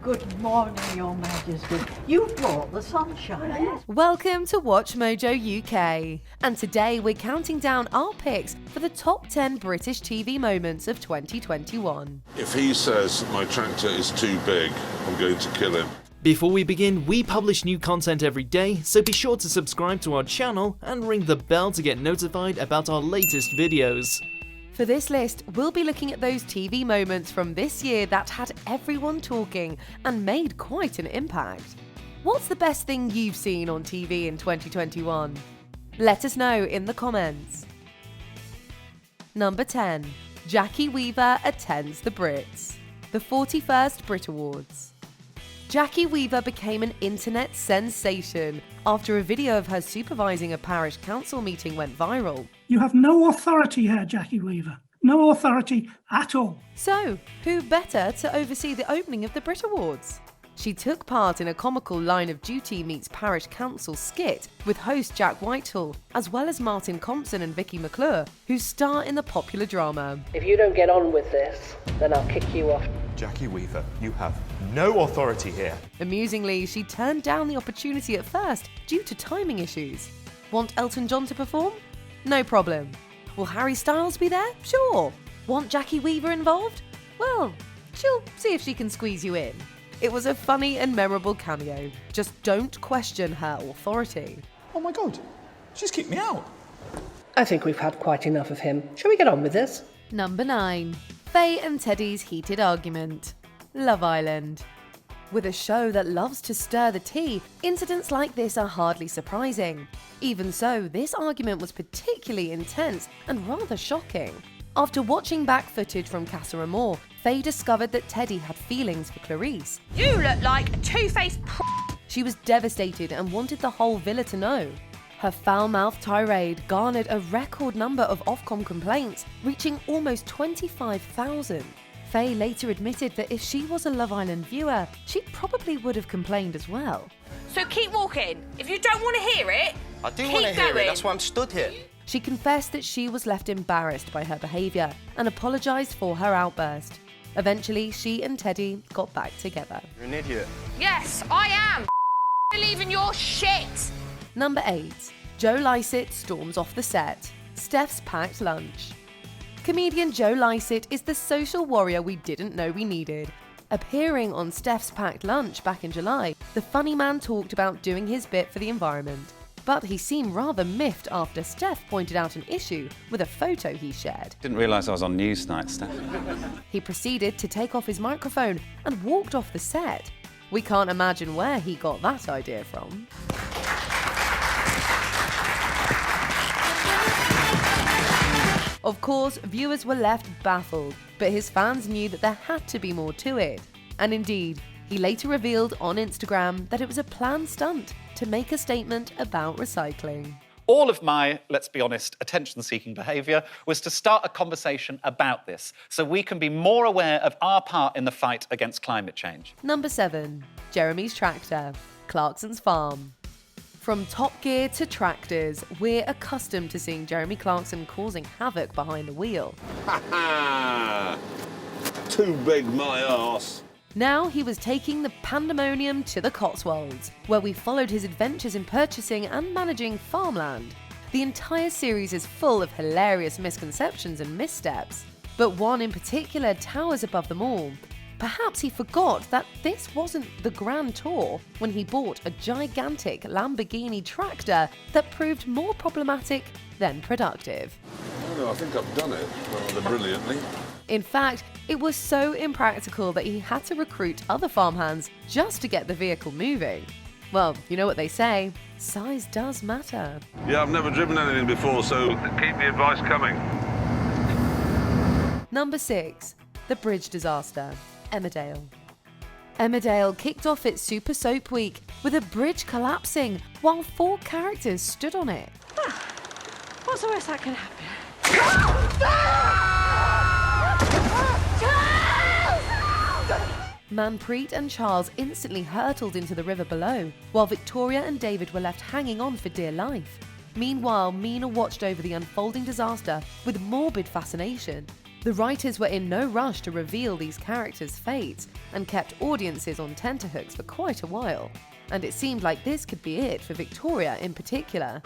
Good morning, Your Majesty. You brought the sunshine. Welcome to WatchMojo UK, and today we're counting down our picks for the top 10 British TV moments of 2021. If he says my tractor is too big, I'm going to kill him. Before we begin, we publish new content every day, so be sure to subscribe to our channel and ring the bell to get notified about our latest videos. For this list, we'll be looking at those TV moments from this year that had everyone talking and made quite an impact. What's the best thing you've seen on TV in 2021? Let us know in the comments. Number 10. Jackie Weaver attends the Brits. The 41st BRIT Awards. Jackie Weaver became an internet sensation after a video of her supervising a parish council meeting went viral. You have no authority here, Jackie Weaver. No authority at all. So, who better to oversee the opening of the BRIT Awards? She took part in a comical Line of Duty meets Parish Council skit with host Jack Whitehall, as well as Martin Compson and Vicky McClure, who star in the popular drama. If you don't get on with this, then I'll kick you off. Jackie Weaver, you have no authority here. Amusingly, she turned down the opportunity at first due to timing issues. Want Elton John to perform? No problem. Will Harry Styles be there? Sure. Want Jackie Weaver involved? Well, she'll see if she can squeeze you in. It was a funny and memorable cameo. Just don't question her authority. Oh my god, she's kicked me out. I think we've had quite enough of him. Shall we get on with this? Number 9. Faye and Teddy's heated argument. Love Island. With a show that loves to stir the tea, incidents like this are hardly surprising. Even so, this argument was particularly intense and rather shocking. After watching back footage from Casa Amor, Faye discovered that Teddy had feelings for Clarice. You look like a two-faced She was devastated and wanted the whole villa to know. Her foul-mouthed tirade garnered a record number of Ofcom complaints, reaching almost 25,000. Faye later admitted that if she was a Love Island viewer, she probably would have complained as well. So keep walking. If you don't want to hear it, I do want to hear it, that's why I'm stood here. She confessed that she was left embarrassed by her behaviour and apologised for her outburst. Eventually, she and Teddy got back together. You're an idiot. Yes, I am. Believe in your shit. Number 8. Joe Lycett storms off the set. Steph's packed lunch. Comedian Joe Lycett is the social warrior we didn't know we needed. Appearing on Steph's packed lunch back in July, the funny man talked about doing his bit for the environment. But he seemed rather miffed after Steph pointed out an issue with a photo he shared. Didn't realise I was on Newsnight, Steph. He proceeded to take off his microphone and walked off the set. We can't imagine where he got that idea from. Of course, viewers were left baffled, but his fans knew that there had to be more to it. And indeed, he later revealed on Instagram that it was a planned stunt to make a statement about recycling. All of my, let's be honest, attention-seeking behaviour was to start a conversation about this so we can be more aware of our part in the fight against climate change. Number 7. Jeremy's tractor. Clarkson's farm. From Top Gear to tractors, we're accustomed to seeing Jeremy Clarkson causing havoc behind the wheel. Ha ha! Too big my arse. Now he was taking the pandemonium to the Cotswolds, where we followed his adventures in purchasing and managing farmland. The entire series is full of hilarious misconceptions and missteps, but one in particular towers above them all. Perhaps he forgot that this wasn't the grand tour when he bought a gigantic Lamborghini tractor that proved more problematic than productive. Oh, I think I've done it rather brilliantly. In fact, it was so impractical that he had to recruit other farmhands just to get the vehicle moving. Well, you know what they say, size does matter. Yeah, I've never driven anything before, so keep the advice coming. Number 6. The bridge disaster. Emmerdale. Emmerdale kicked off its Super Soap Week with a bridge collapsing while 4 characters stood on it. What's the worst that can happen? Manpreet and Charles instantly hurtled into the river below, while Victoria and David were left hanging on for dear life. Meanwhile, Mina watched over the unfolding disaster with morbid fascination. The writers were in no rush to reveal these characters' fates and kept audiences on tenterhooks for quite a while. And it seemed like this could be it for Victoria in particular.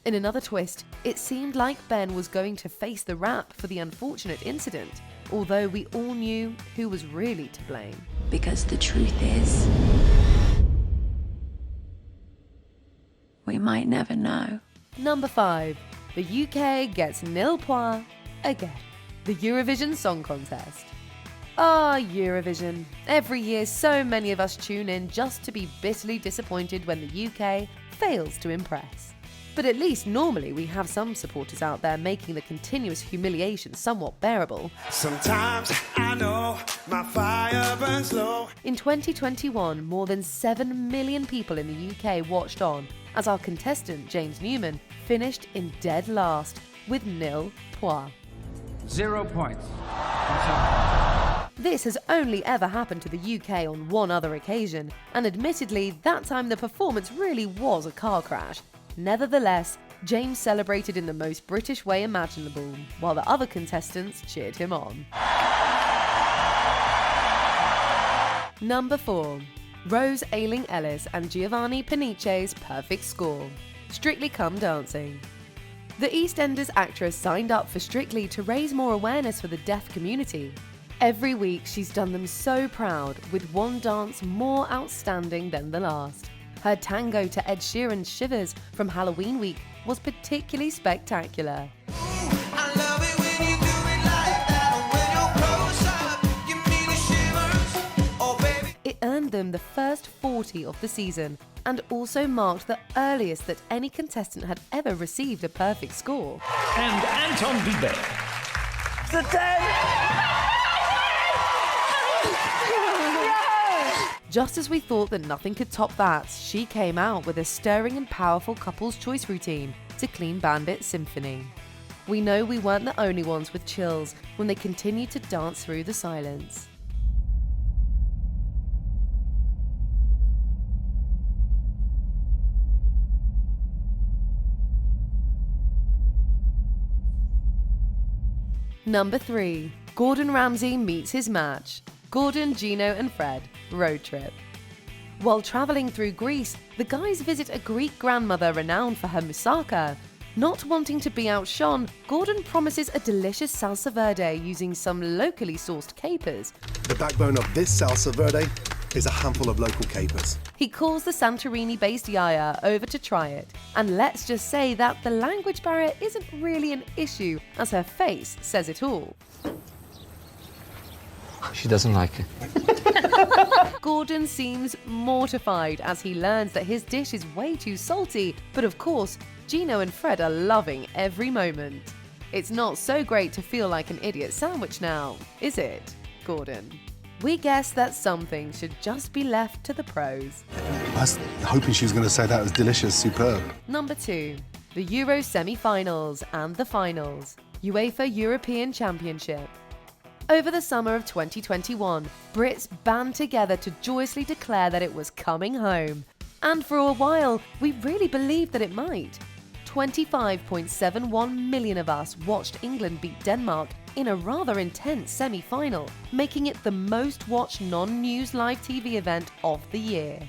In another twist, it seemed like Ben was going to face the rap for the unfortunate incident, although we all knew who was really to blame. Because the truth is, we might never know. Number 5. The UK gets 0 points again. The Eurovision Song Contest. Eurovision. Every year so many of us tune in just to be bitterly disappointed when the UK fails to impress. But at least normally we have some supporters out there making the continuous humiliation somewhat bearable. Sometimes I know my fire burns low. In 2021, more than 7 million people in the UK watched on as our contestant James Newman finished in dead last with 0 points. 0 points. This has only ever happened to the UK on one other occasion, and admittedly, that time the performance really was a car crash. Nevertheless, James celebrated in the most British way imaginable, while the other contestants cheered him on. Number 4. Rose Ayling-Ellis and Giovanni Panice's perfect score. Strictly Come Dancing. The EastEnders actress signed up for Strictly to raise more awareness for the deaf community. Every week she's done them so proud, with one dance more outstanding than the last. Her tango to Ed Sheeran's Shivers from Halloween week was particularly spectacular. It earned them the first 40 of the season and also marked the earliest that any contestant had ever received a perfect score. And Anton Bieber. The 10! Just as we thought that nothing could top that, she came out with a stirring and powerful couple's choice routine to Clean Bandit Symphony. We know we weren't the only ones with chills when they continued to dance through the silence. Number 3. Gordon Ramsay meets his match. Gordon, Gino and Fred, road trip. While travelling through Greece, the guys visit a Greek grandmother renowned for her moussaka. Not wanting to be outshone, Gordon promises a delicious salsa verde using some locally sourced capers. The backbone of this salsa verde is a handful of local capers. He calls the Santorini-based Yaya over to try it. And let's just say that the language barrier isn't really an issue, as her face says it all. She doesn't like it. Gordon seems mortified as he learns that his dish is way too salty, but of course, Gino and Fred are loving every moment. It's not so great to feel like an idiot sandwich now, is it, Gordon? We guess that some things should just be left to the pros. I was hoping she was going to say that was delicious, superb. Number 2. The Euro semi-finals and the finals. UEFA European Championship. Over the summer of 2021, Brits band together to joyously declare that it was coming home. And for a while, we really believed that it might. 25.71 million of us watched England beat Denmark in a rather intense semi-final, making it the most watched non-news live TV event of the year.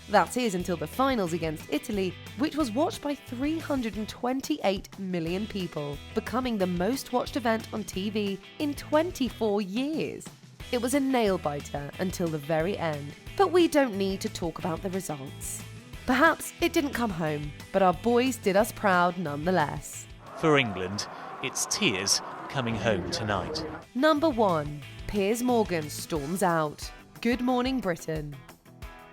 That is until the finals against Italy, which was watched by 328 million people, becoming the most watched event on TV in 24 years. It was a nail-biter until the very end, but we don't need to talk about the results. Perhaps it didn't come home, but our boys did us proud nonetheless. For England, it's tears coming home tonight. Number 1. Piers Morgan storms out. Good Morning Britain.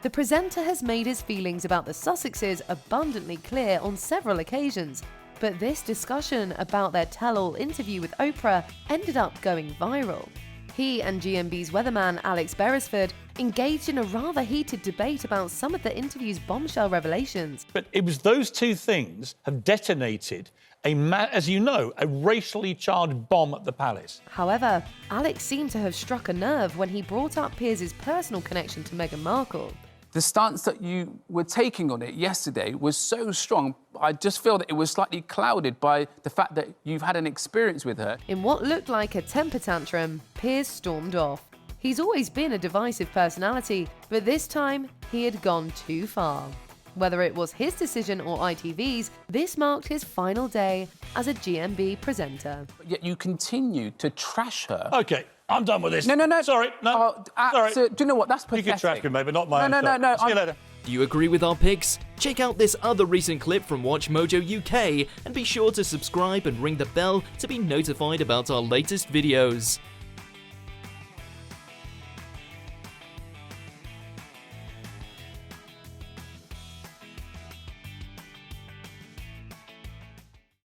The presenter has made his feelings about the Sussexes abundantly clear on several occasions, but this discussion about their tell-all interview with Oprah ended up going viral. He and GMB's weatherman Alex Beresford engaged in a rather heated debate about some of the interview's bombshell revelations. But it was those two things have detonated as you know, a racially charged bomb at the palace. However, Alex seemed to have struck a nerve when he brought up Piers' personal connection to Meghan Markle. The stance that you were taking on it yesterday was so strong, I just feel that it was slightly clouded by the fact that you've had an experience with her. In what looked like a temper tantrum, Piers stormed off. He's always been a divisive personality, but this time he had gone too far. Whether it was his decision or ITV's, this marked his final day as a GMB presenter. Yet you continue to trash her. OK, I'm done with this. No. Sorry, no. Sorry. So, do you know what? That's pathetic. You can trash me, mate, but not my No. See you later. Do you agree with our picks? Check out this other recent clip from WatchMojo UK and be sure to subscribe and ring the bell to be notified about our latest videos.